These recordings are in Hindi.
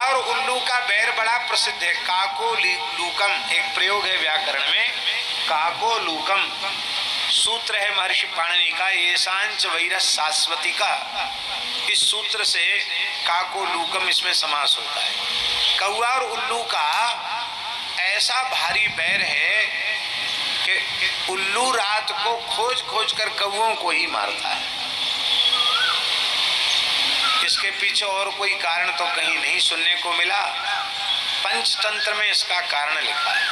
और उल्लू का बैर बड़ा प्रसिद्ध है। काको लूकम एक प्रयोग है व्याकरण में, काको लूकम सूत्र है महर्षि पाणिनि का, ये सांच वैरस शाश्वती का। इस सूत्र से काको लूकम इसमें समास होता है। कौआ और उल्लू का ऐसा भारी बैर है कि उल्लू रात को खोज खोज कर कौओं को ही मारता है। इसके पीछे और कोई कारण तो कहीं नहीं सुनने को मिला। पंचतंत्र में इसका कारण लिखा है।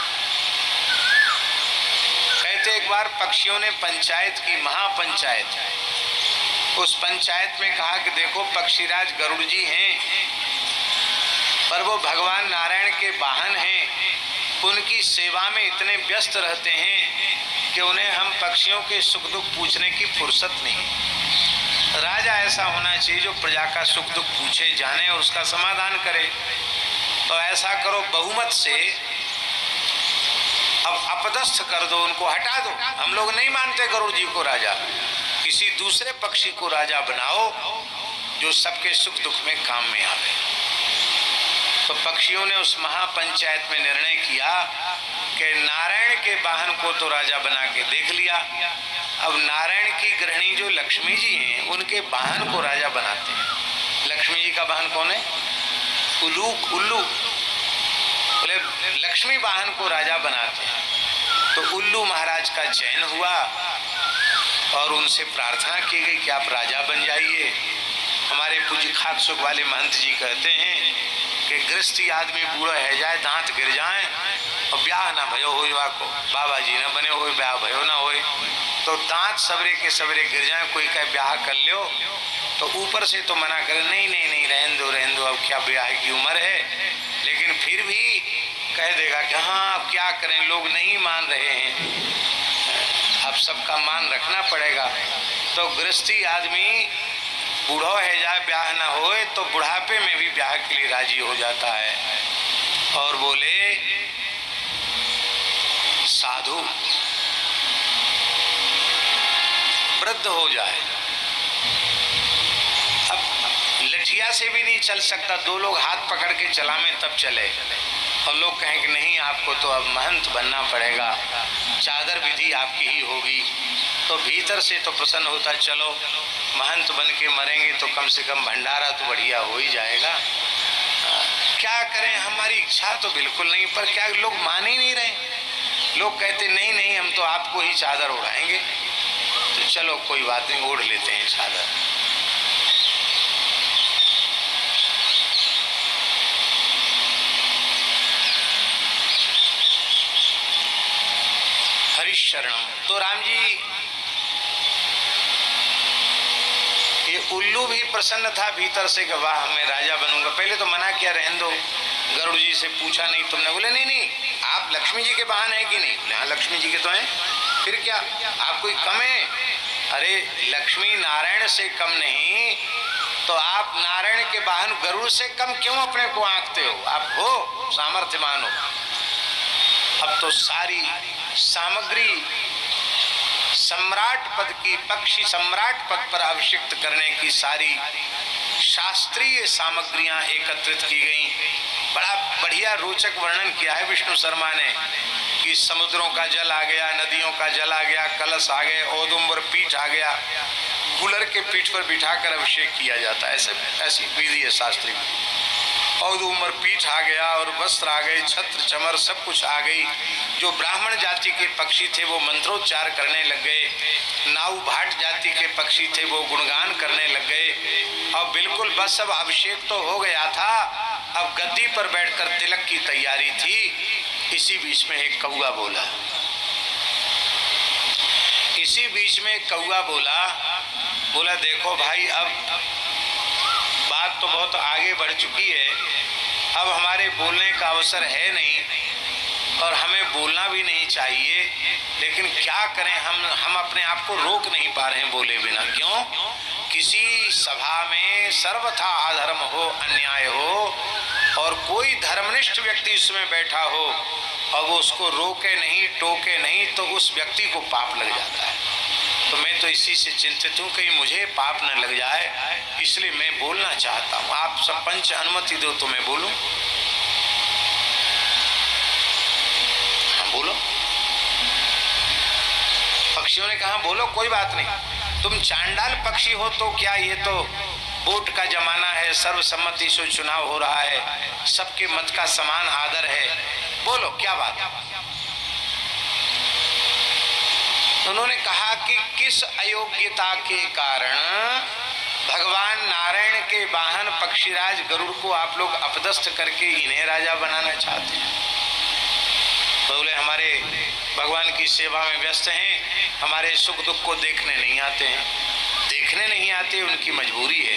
कहते एक बार पक्षियों ने पंचायत की, महापंचायत। उस पंचायत में कहा कि देखो पक्षीराज गरुड़ जी हैं, पर वो भगवान नारायण के वाहन हैं, उनकी सेवा में इतने व्यस्त रहते हैं कि उन्हें हम पक्षियों के सुख दुख पूछने की फुर्सत नहीं। राजा ऐसा होना चाहिए जो प्रजा का सुख दुख पूछे, जाने और उसका समाधान करे। तो ऐसा करो, बहुमत से अब अपदस्थ कर दो, उनको हटा दो। हम लोग नहीं मानते गरुड़ जी को राजा, किसी दूसरे पक्षी को राजा बनाओ जो सबके सुख दुख में काम में आवे। तो पक्षियों ने उस महापंचायत में निर्णय किया कि नारायण के वाहन को तो राजा बना के देख लिया, अब नारायण की गृहिणी जो लक्ष्मी जी हैं उनके वाहन को राजा बनाते हैं। लक्ष्मी जी का वाहन कौन है? उल्लू। बोले लक्ष्मी वाहन को राजा बनाते हैं। तो उल्लू महाराज का चयन हुआ और उनसे प्रार्थना की गई कि आप राजा बन जाइए। हमारे पूज्य खाक सुख वाले महंत जी कहते हैं कि गृहस्थी आदमी बूढ़ा है जाए, दांत गिर जाए और ब्याह ना भयो हो को, बाबा जी न बने हो, ब्याह भयो ना हो, तो दांत सवेरे के सवेरे गिर जाए, कोई कहे ब्याह कर लो तो ऊपर से तो मना करे नहीं नहीं नहीं रहन दो, अब क्या ब्याह की उम्र है। लेकिन फिर भी कह देगा कि हाँ अब क्या करें, लोग नहीं मान रहे हैं, अब सबका मान रखना पड़ेगा। तो गृहस्थी आदमी बूढ़ा है जाए, ब्याह ना होए, तो बुढ़ापे में भी ब्याह के लिए राजी हो जाता है। और बोले साधु वृद्ध हो जाए, अब लठिया से भी नहीं चल सकता, दो लोग हाथ पकड़ के चलावे तब चले, और लोग कहें कि नहीं आपको तो अब महंत बनना पड़ेगा, चादर विधि आपकी ही होगी, तो भीतर से तो प्रसन्न होता चलो महंत बन के मरेंगे तो कम से कम भंडारा तो बढ़िया हो ही जाएगा। क्या करें, हमारी इच्छा तो बिल्कुल नहीं, पर क्या लोग मान ही नहीं रहे। लोग कहते नहीं नहीं हम तो आपको ही चादर उड़ाएंगे, तो चलो कोई बात नहीं ओढ़ लेते हैं चादर। हरिशरणम। तो राम जी ये उल्लू भी प्रसन्न था भीतर से कि वाह मैं राजा बनूंगा। पहले तो मना किया रहने दो, गरुड़ जी से पूछा नहीं तुमने। बोले नहीं नहीं आप लक्ष्मी जी के वाहन है कि नहीं? हाँ लक्ष्मी जी के तो हैं, फिर क्या आप कोई कम है? अरे लक्ष्मी नारायण से कम नहीं, तो आप नारायण के वाहन गरुड़ से कम क्यों अपने को आंकते हो? आप हो सामर्थ्यवान हो। अब तो सारी सामग्री सम्राट पद की, पक्षी सम्राट पद पर अभिषिक्त करने की सारी शास्त्रीय सामग्रियां एकत्रित की गई। बड़ा बढ़िया रोचक वर्णन किया है विष्णु शर्मा ने कि समुद्रों का जल आ गया, नदियों का जल आ गया, कलश आ गए, औदुंबर पीठ आ गया, गुलर के पीठ पर बिठाकर अभिषेक किया जाता है, ऐसी विधि है शास्त्रीय। औदुंबर पीठ आ गया और वस्त्र आ गए, छत्र चमर सब कुछ आ गई। जो ब्राह्मण जाति के पक्षी थे वो मंत्रोच्चार करने लग गए, नाऊ भाट जाति के पक्षी थे वो गुणगान करने लग गए। और बिल्कुल बस अब अभिषेक तो हो गया था, अब गद्दी पर बैठकर तिलक की तैयारी थी। इसी बीच में एक कौआ बोला, इसी बीच में एक कौआ बोला देखो भाई अब बात तो बहुत आगे बढ़ चुकी है, अब हमारे बोलने का अवसर है नहीं और हमें बोलना भी नहीं चाहिए, लेकिन क्या करें हम अपने आप को रोक नहीं पा रहे हैं बोले बिना। क्यों? किसी सभा में सर्वथा अधर्म हो, अन्याय हो और कोई धर्मनिष्ठ व्यक्ति उसमें बैठा हो और वो उसको रोके नहीं, टोके नहीं, तो उस व्यक्ति को पाप लग जाता है। तो मैं तो इसी से चिंतित हूं कहीं मुझे पाप न लग जाए, इसलिए मैं बोलना चाहता हूं। आप सब पंच अनुमति दो तो मैं बोलूं। हाँ बोलो। पक्षियों ने कहा बोलो, कोई बात नहीं। तुम चांडाल पक्षी हो तो क्या, ये तो वोट का जमाना है, सर्वसम्मति से चुनाव हो रहा है, सबके मत का समान आदर है, बोलो क्या बात। उन्होंने कहा कि किस अयोग्यता के कारण भगवान नारायण के वाहन पक्षीराज गरुड़ को आप लोग अपदस्थ करके इन्हें राजा बनाना चाहते हैं। बोले हमारे भगवान की सेवा में व्यस्त हैं, हमारे सुख दुख को देखने नहीं आते हैं। देखने नहीं आते उनकी मजबूरी है,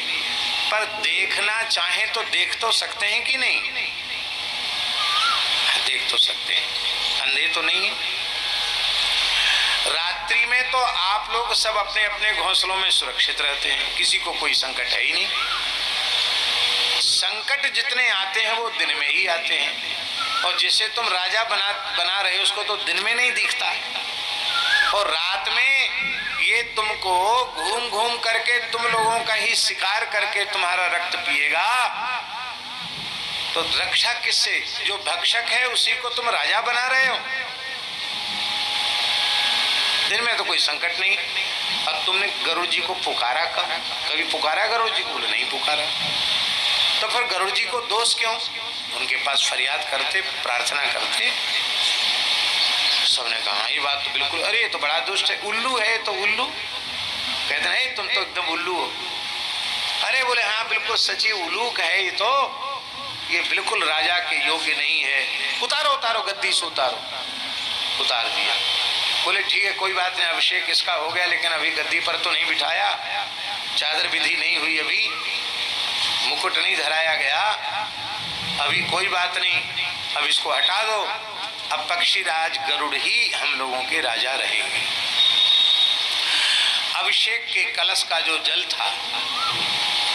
पर देखना चाहे तो देख तो सकते हैं कि नहीं? देख तो सकते हैं, अंधे तो नहीं है। रात्रि में तो आप लोग सब अपने अपने घोंसलों में सुरक्षित रहते हैं, किसी को कोई संकट है ही नहीं। संकट जितने आते हैं वो दिन में ही आते हैं, और जिसे तुम राजा बना रहे हो उसको तो दिन में नहीं दिखता, और रात में ये तुमको घूम घूम करके तुम लोगों का ही शिकार करके तुम्हारा रक्त पिएगा, तो रक्षा किससे? जो भक्षक है उसी को तुम राजा बना रहे हो। दिन में तो कोई संकट नहीं। अब तुमने गरुड़ जी को पुकारा, कभी पुकारा गरुड़ जी को? बोले नहीं पुकारा। तो फिर गरुड़ जी को दोष क्यों? उनके पास फरियाद करते, प्रार्थना करते। सबने कहा ये बात तो बिल्कुल, अरे तो बड़ा दुष्ट है, उल्लू है तो उल्लू। कहते हैं तुम तो एकदम उल्लू हो। अरे बोले हाँ बिल्कुल सच्ची उल्लूक है ये तो, ये बिल्कुल राजा के योग्य नहीं है। उतारो उतारो, गद्दी से उतारो। उतार दिया। बोले ठीक है कोई बात नहीं, अभिषेक इसका हो गया, लेकिन अभी गद्दी पर तो नहीं बिठाया, चादर विधि नहीं हुई, अभी मुकुट नहीं धराया गया, अभी कोई बात नहीं, अब इसको हटा दो। अब पक्षीराज गरुड़ ही हम लोगों के राजा रहेंगे। अभिषेक के कलश का जो जल था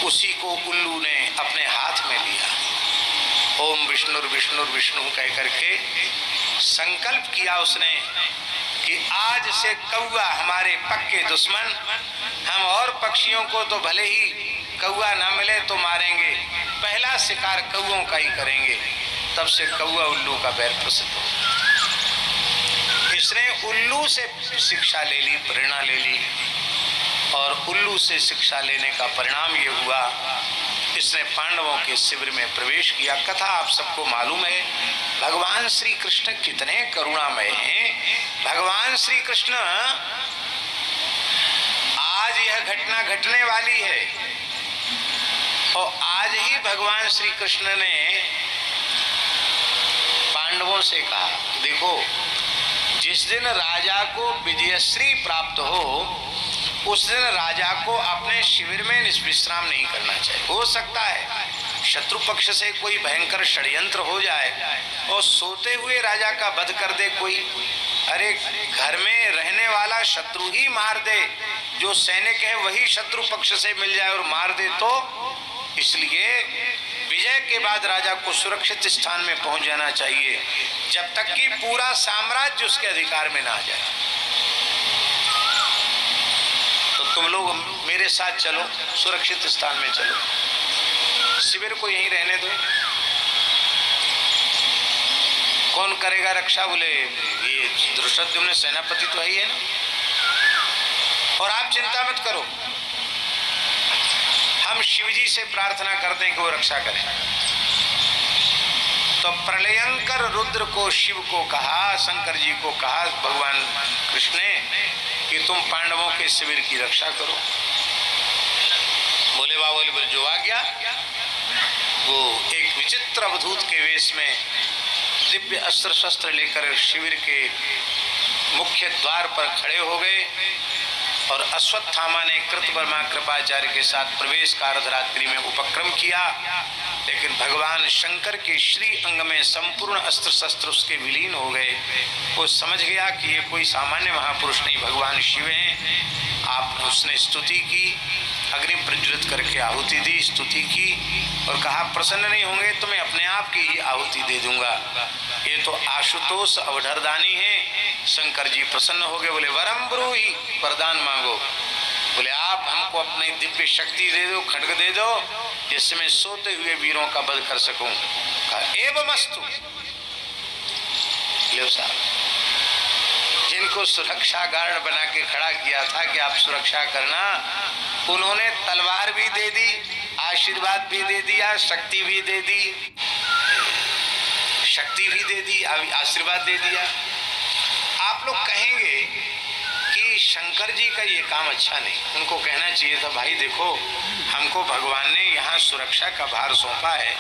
उसी को उल्लू ने अपने हाथ में लिया। ओम विष्णु विष्णु विष्णु कह करके संकल्प किया उसने कि आज से कौआ हमारे पक्के दुश्मन, हम और पक्षियों को तो भले ही कौआ ना मिले तो मारेंगे, पहला शिकार कौओं का ही करेंगे। तब से कौआ उल्लू का बैर प्रसिद्ध हो। इसने उल्लू से शिक्षा ले ली, प्रेरणा ले ली, और उल्लू से शिक्षा लेने का परिणाम ये हुआ इसने पांडवों के शिविर में प्रवेश किया। कथा आप सबको मालूम है, भगवान श्री कृष्ण कितने करुणामय हैं। भगवान श्री कृष्ण, आज यह घटना घटने वाली है, और आज ही भगवान श्री कृष्ण ने पांडवों से कहा देखो, जिस दिन राजा को विजयश्री प्राप्त हो उस दिन राजा को अपने शिविर में निष्विश्राम नहीं करना चाहिए। हो सकता है शत्रु पक्ष से कोई भयंकर षड्यंत्र हो जाए और सोते हुए राजा का वध कर दे कोई। अरे घर में रहने वाला शत्रु ही मार दे, जो सैनिक है वही शत्रु पक्ष से मिल जाए और मार दे तो। इसलिए विजय के बाद राजा को सुरक्षित स्थान में पहुंच जाना चाहिए, जब तक कि पूरा साम्राज्य उसके अधिकार में ना आ जाए। तो तुम लोग मेरे साथ चलो, सुरक्षित स्थान में चलो, शिविर को यहीं रहने दो। कौन करेगा रक्षा? बोले ये धृष्टद्युम्न सेनापति तो ही है ना, और आप चिंता मत करो, हम शिवजी से प्रार्थना करते हैं कि वो रक्षा करें। तो प्रलयंकर रुद्र को शिव को कहा, शंकर जी को कहा भगवान कृष्ण ने कि तुम पांडवों के शिविर की रक्षा करो। बोले बाबा बोले जो आ गया, वो एक विचित्र अवधूत के वेश में दिव्य अस्त्र शस्त्र लेकर शिविर के मुख्य द्वार पर खड़े हो गए, और अश्वत्थामा ने कृतवर्मा कृपाचार्य के साथ प्रवेश का अर्धरात्रि में उपक्रम किया, लेकिन भगवान शंकर के श्री अंग में संपूर्ण अस्त्र शस्त्र उसके विलीन हो गए। वो समझ गया कि ये कोई सामान्य महापुरुष नहीं, भगवान शिव हैं। आपने उसने स्तुति की, अग्नि प्रज्वलित करके आहुति दी, स्तुति की, और कहा प्रसन्न नहीं होंगे तो मैं अपने आप आपकी ही आहुति दे दूंगा। ये तो आशुतोष अवधरदानी है। शंकर जी प्रसन्न हो गए, बोले वरम ब्रूहि, वरदान मांगो। बोले आप हमको अपनी दिव्य शक्ति दे दो, खड्ग दे दो, जिससे मैं सोते हुए वीरों का वध कर सकूं। कहा एवमस्तु। लो साहब, जिनको सुरक्षा गार्ड बना के खड़ा किया था कि आप सुरक्षा करना, उन्होंने तलवार भी दे दी, आशीर्वाद भी दे दिया, शक्ति भी दे दी, शक्ति भी दे दी, आशीर्वाद दे दिया। आप लोग कहेंगे कि शंकर जी का ये काम अच्छा नहीं, उनको कहना चाहिए था भाई देखो हमको भगवान ने यहाँ सुरक्षा का भार सौंपा है,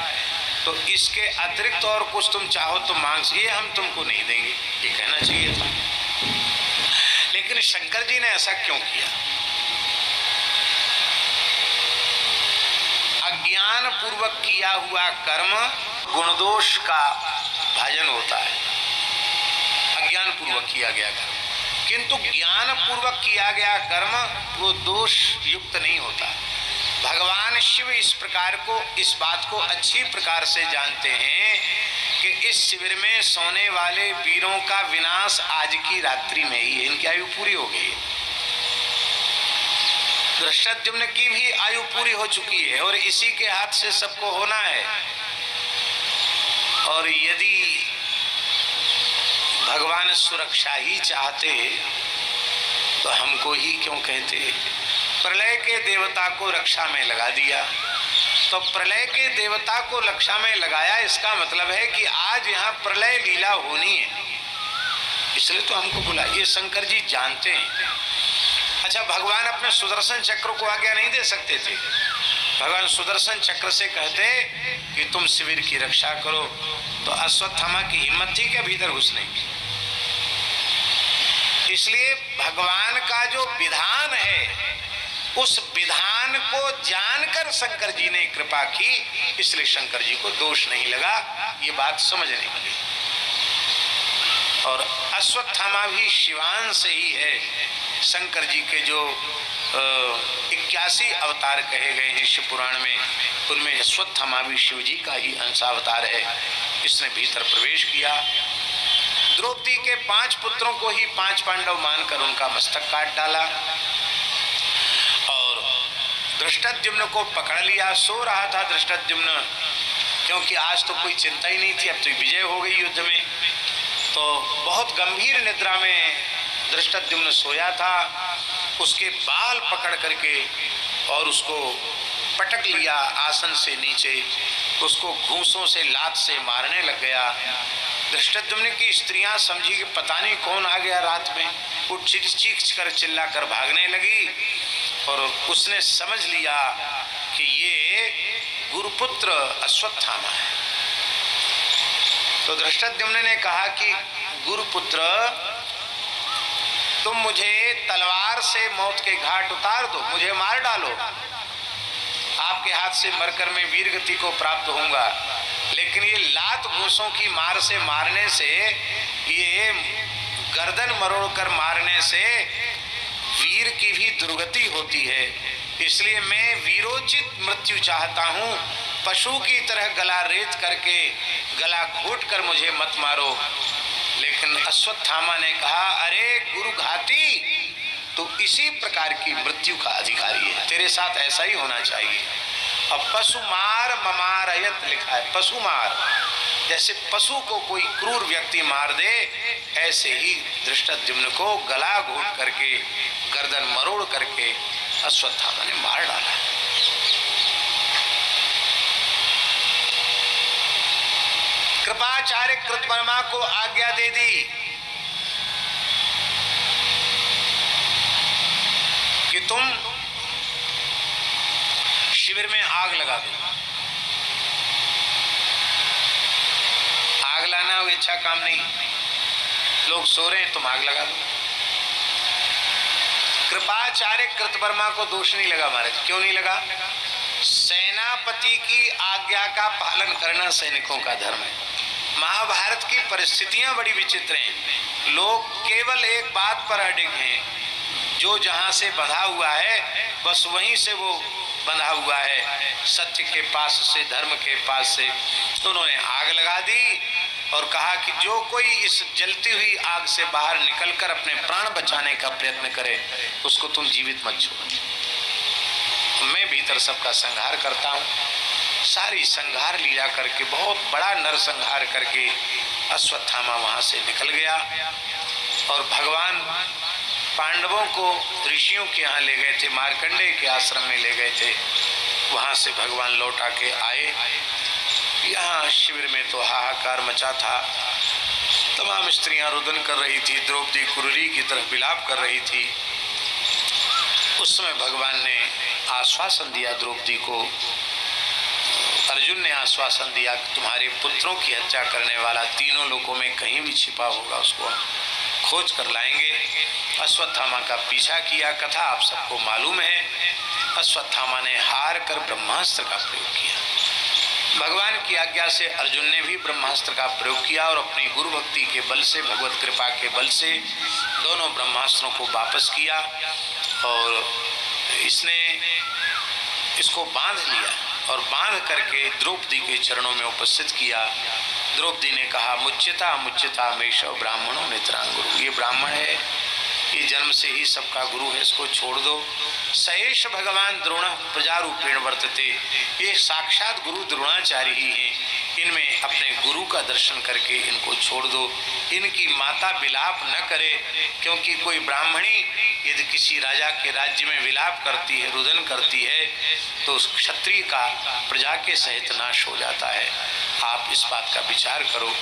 तो इसके अतिरिक्त और कुछ तुम चाहो तो मांग, ये हम तुमको नहीं देंगे, ये कहना चाहिए था। लेकिन शंकर जी ने ऐसा क्यों किया? अज्ञान पूर्वक किया हुआ कर्म गुणदोष का भाजन होता है, अज्ञान पूर्वक किया गया कर्म। किंतु ज्ञान पूर्वक किया गया कर्म वो दोष युक्त नहीं होता। भगवान शिव इस प्रकार को, इस बात को अच्छी प्रकार से जानते हैं कि इस शिविर में सोने वाले वीरों का विनाश आज की रात्रि में ही है, इनकी आयु पूरी हो गई है। धृष्टद्युम्न की भी आयु पूरी हो चुकी है और इसी के हाथ से सबको होना है। और यदि भगवान सुरक्षा ही चाहते तो हमको ही क्यों कहते? प्रलय के देवता को रक्षा में लगा दिया, तो प्रलय के देवता को रक्षा में लगाया, इसका मतलब है कि आज यहाँ प्रलय लीला होनी है, इसलिए तो हमको बुला। ये शंकर जी जानते हैं। अच्छा, भगवान अपने सुदर्शन चक्र को आज्ञा नहीं दे सकते थे? भगवान सुदर्शन चक्र से कहते कि तुम शिविर की रक्षा करो, तो अश्वत्थामा की हिम्मत थी क्या भीतर घुसने की? इसलिए भगवान का जो विधान है उस विधान को जानकर शंकर जी ने कृपा की, इसलिए शंकर जी को दोष नहीं लगा, ये बात समझने की। और अश्वत्थामा भी शिवान से ही है। शंकर जी के जो 81 अवतार कहे गए हैं शिव पुराण में, उनमें अश्वत्थामा भी शिव जी का ही अंशावतार है। इसने भीतर प्रवेश किया, द्रौपदी के 5 पुत्रों को ही 5 पांडव मानकर उनका मस्तक काट डाला और धृष्टद्युम्न को पकड़ लिया। सो रहा था धृष्टद्युम्न, क्योंकि आज तो कोई चिंता ही नहीं थी, अब तो विजय हो गई युद्ध में। तो बहुत गंभीर निद्रा में धृष्टद्युम्न सोया था, उसके बाल पकड़ करके और उसको पटक लिया आसन से नीचे, उसको घूंसों से लात से मारने लग गया। धृष्टद्युम्न की स्त्रियां समझी कि पता नहीं कौन आ गया रात में, वो चीख कर चिल्ला कर भागने लगी और उसने समझ लिया कि ये गुरुपुत्र अश्वत्थामा है। तो धृष्टद्युम्न ने कहा कि गुरुपुत्र, तुम मुझे तलवार से मौत के घाट उतार दो, मुझे मार डालो, आपके हाथ से मरकर मैं वीर गति को प्राप्त होऊंगा। लेकिन ये लात घूंसों की मार से मारने से, ये गर्दन मरोड़कर मारने से वीर की भी दुर्गति होती है, इसलिए मैं वीरोचित मृत्यु चाहता हूँ। पशु की तरह गला रेत करके, गला घोट कर मुझे मत मारो। लेकिन अश्वत्थामा ने कहा, अरे गुरु घाती, तो इसी प्रकार की मृत्यु का अधिकारी है, तेरे साथ ऐसा ही होना चाहिए। अब पशु मार ममारयत लिखा है, पशु मार, जैसे पशु को कोई क्रूर व्यक्ति मार दे, ऐसे ही धृष्टद्युम्न को गला घोट करके, गर्दन मरोड़ करके अश्वत्थामा ने मार डाला। कृपाचार्य कृतवर्मा को आज्ञा दे दी कि तुम शिविर में आग लगा दो। आग लाना वो अच्छा काम नहीं, लोग सो रहे हैं तुम आग लगा दो। कृपाचार्य कृतवर्मा को दोष नहीं लगा महाराज। क्यों नहीं लगा? सेनापति की आज्ञा का पालन करना सैनिकों का धर्म है। महाभारत की परिस्थितियां बड़ी विचित्र हैं। लोग केवल एक बात पर अडिग हैं, जो जहां से बंधा हुआ है बस वहीं से वो बंधा हुआ है, सत्य के पास से, धर्म के पास से। तो उन्होंने आग लगा दी और कहा कि जो कोई इस जलती हुई आग से बाहर निकलकर अपने प्राण बचाने का प्रयत्न करे उसको तुम जीवित मत छोड़ो। मैं भीतर सबका संहार करता हूँ। सारी संहार लीला करके बहुत बड़ा नरसंहार करके अश्वत्थामा वहां से निकल गया और भगवान पांडवों को ऋषियों के यहाँ ले गए थे, मार्कंडेय के आश्रम में ले गए थे। वहां से भगवान लौट आके आए। यहाँ शिविर में तो हाहाकार मचा था। तमाम स्त्रियां रुदन कर रही थी, द्रौपदी कुररी की तरफ विलाप कर रही थी। उस समय भगवान ने आश्वासन दिया द्रौपदी को, अर्जुन ने आश्वासन दिया कि तुम्हारे पुत्रों की हत्या करने वाला तीनों लोकों में कहीं भी छिपा होगा उसको खोज कर लाएंगे। अश्वत्थामा का पीछा किया। कथा आप सबको मालूम है। अश्वत्थामा ने हार कर ब्रह्मास्त्र का प्रयोग किया। भगवान की आज्ञा से अर्जुन ने भी ब्रह्मास्त्र का प्रयोग किया और अपनी गुरु भक्ति के बल से, भगवत कृपा के बल से दोनों ब्रह्मास्त्रों को वापस किया और इसने इसको बांध लिया और बांध करके द्रौपदी के चरणों में उपस्थित किया। द्रौपदी ने कहा, मुच्यता मुच्यता मेषव ब्राह्मणों नितरांग गुरु। ये ब्राह्मण है, ये जन्म से ही सबका गुरु है, इसको छोड़ दो। सहेश भगवान द्रोण प्रजारूपेण वर्तते। ये साक्षात गुरु द्रोणाचार्य ही हैं। इनमें अपने गुरु का दर्शन करके इनको छोड़ दो। इनकी माता विलाप न करे, क्योंकि कोई ब्राह्मणी यदि किसी राजा के राज्य में विलाप करती है, रुदन करती है, तो उस क्षत्रिय का प्रजा के सहित नाश हो जाता है। आप इस बात का विचार करो।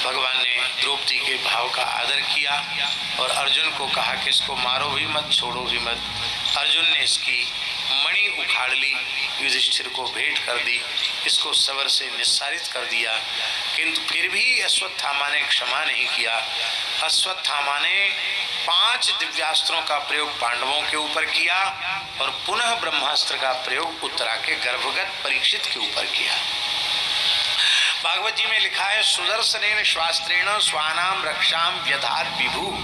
भगवान ने द्रौपदी के भाव का आदर किया और अर्जुन को कहा कि इसको मारो भी मत, छोड़ो भी मत। अर्जुन ने इसकी मणि उखाड़ ली, युधिष्ठिर को भेंट कर दी, इसको सवर से निस्सारित कर दिया। किंतु फिर भी अश्वत्थामा ने क्षमा नहीं किया। अश्वत्थामा ने 5 दिव्यास्त्रों का प्रयोग पांडवों के ऊपर किया और पुनः ब्रह्मास्त्र का प्रयोग उत्तरा के गर्भगत परीक्षित के ऊपर किया। भागवत जी में लिखा है, सुदर्शनेन स्वास्त्रेण स्वानाम रक्षाम व्यधात विभु।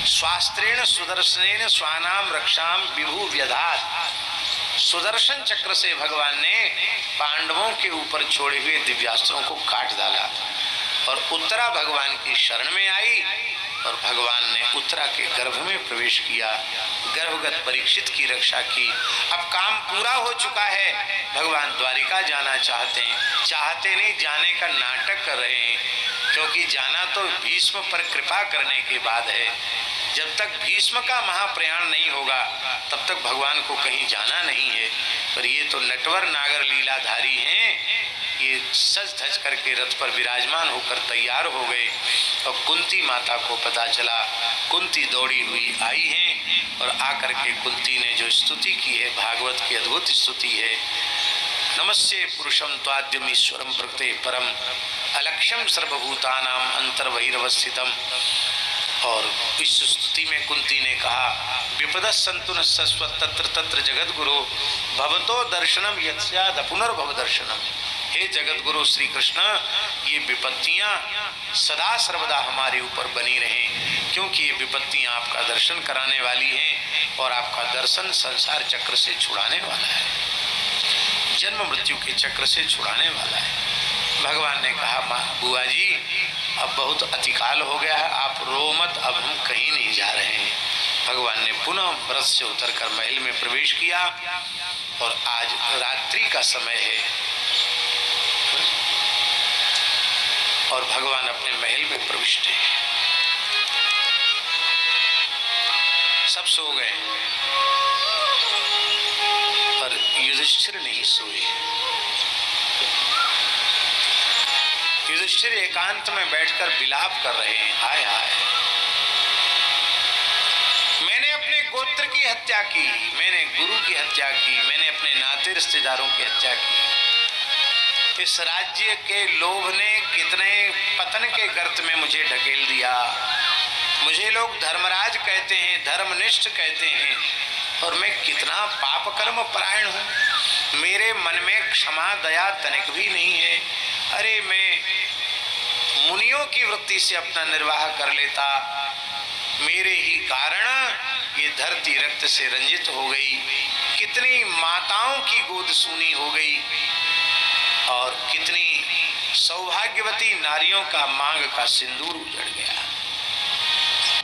स्वास्त्रेण सुदर्शनेन स्वानाम रक्षाम विभु व्यधात। सुदर्शन चक्र से भगवान ने पांडवों के ऊपर छोड़े हुए दिव्यास्त्रों को काट डाला और उत्तरा भगवान की शरण में आई और भगवान ने उत्तरा के गर्भ में प्रवेश किया, गर्भगत परीक्षित की रक्षा की। अब काम पूरा हो चुका है। भगवान द्वारिका जाना चाहते नहीं, जाने का नाटक कर रहे हैं, क्योंकि जाना तो भीष्म पर कृपा करने के बाद है। जब तक भीष्म का महाप्रयाण नहीं होगा तब तक भगवान को कहीं जाना नहीं है। पर ये तो नटवर नागर लीलाधारी हैं। ये सज धज करके रथ पर विराजमान होकर तैयार हो गए और कुंती माता को पता चला। कुंती दौड़ी हुई आई हैं और आकर के कुंती ने जो स्तुति की है, भागवत की अद्भुत स्तुति है, नमस्ये पुरुषम त्वाद्यमीश्वरम प्रकृते परम अलक्ष्यम सर्वभूतानाम अंतर्बहिरवस्थितम। और इस स्तुति में कुंती ने कहा, विपदस्सन्तु न सस्वत् तत्र तत्र जगत गुरु भवतो दर्शनम यत्स्याद पुनर्भव दर्शनम। हे जगत गुरु श्री कृष्ण, ये विपत्तियां सदा सर्वदा हमारे ऊपर बनी रहें, क्योंकि ये विपत्तियां आपका दर्शन कराने वाली हैं और आपका दर्शन संसार चक्र से छुड़ाने वाला है, जन्म मृत्यु के चक्र से छुड़ाने वाला है। भगवान ने कहा, माँ बुआ जी, अब बहुत अतिकाल हो गया है, आप रो मत, अब हम कहीं नहीं जा रहे हैं। भगवान ने पुनः रथ से उतरकर महल में प्रवेश किया और आज रात्रि का समय है और भगवान अपने महल में प्रविष्ट है। सब सो गए पर युधिष्ठिर नहीं सोए। युधिष्ठिर एकांत में बैठकर विलाप कर रहे हैं, हाय हाय, मैंने अपने गोत्र की हत्या की, मैंने गुरु की हत्या की, मैंने अपने नाते रिश्तेदारों की हत्या की। इस राज्य के लोभ ने कितने पतन के गर्त में मुझे ढकेल दिया। मुझे लोग धर्मराज कहते हैं, धर्मनिष्ठ कहते हैं, और मैं कितना पाप कर्म परायण हूँ। मेरे मन में क्षमा दया तनिक भी नहीं है। अरे मैं मुनियों की वृत्ति से अपना निर्वाह कर लेता, मेरे ही कारण ये धरती रक्त से रंजित हो गई। कितनी माताओं की गोद सूनी हो गई और कितनी सौभाग्यवती नारियों का मांग का सिंदूर उजड़ गया।